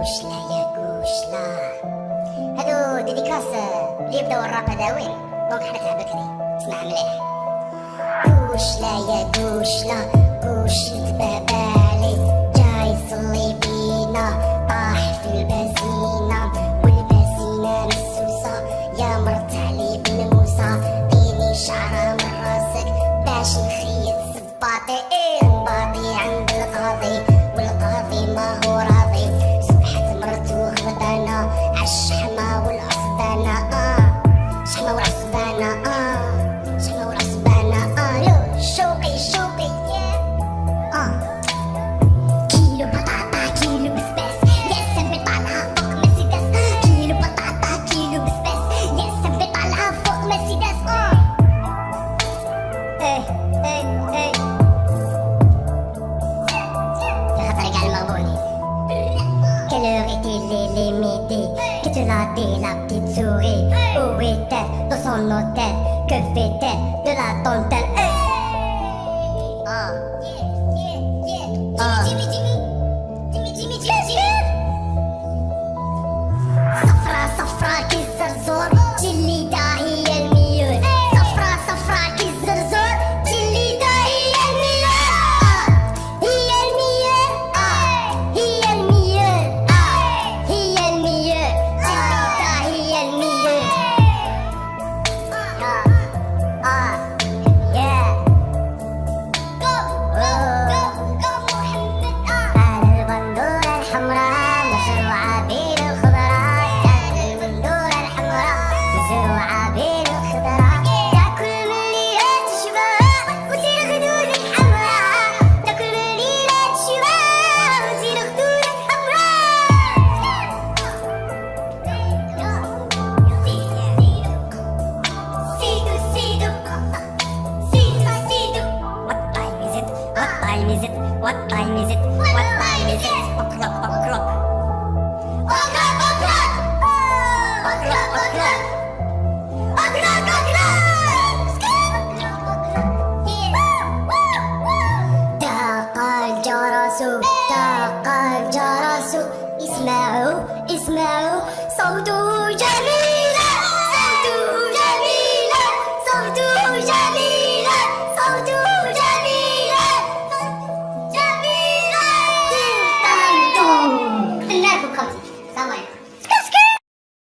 قوش لا يا قوش لا. هادو ديديكاس اللي يبداو الراب هذا وين دونك حنا تاع بكري اسمع مليح. قوش لا يا قوش لا قوش الدبابالي جاي يصلي بينا طاح في البازينة والبازينة مسوسة يا مرت علي بن موسى ديني شعرة من راسك باش نخيط سباطي نباطي عند القاضي والقاضي ما هو راضي صبحت مرتو غضبانة عالشحمة والعصبانة شحمة والعصبانة شحمة والعصبانة لو شوقي شوقي كيلو بطاطا كيلو بسباس يا سبي طالعة فوق مرسيدس كيلو بطاطا كيلو بسباس يا سبي طالعة فوق مرسيدس Quelle heure était les midi que tu l'as dit la petite souris? Où était dans son hôtel? Que fait-elle de la dentelle? صفرا صفرا كي الزرزور جليدة هي الميول صفرا صفرا كي الزرزور جليدة هي الميول هي الميول هي الميول هي الميول جليدة هي الميول على البندورة الحمراء مزروعة بين الخضراء على البندورة الحمراء مزروعة بين الخضراء تاكل من اللي تشبع وتصير خدودك حمراء تاكل من اللي تشبع وتصير خدودك حمراء سيدو سيدو سيدو سيدو What time is it? What time is it? What time is it? What time is it? O'clock, o'clock. O'clock, o'clock. O'clock, o'clock.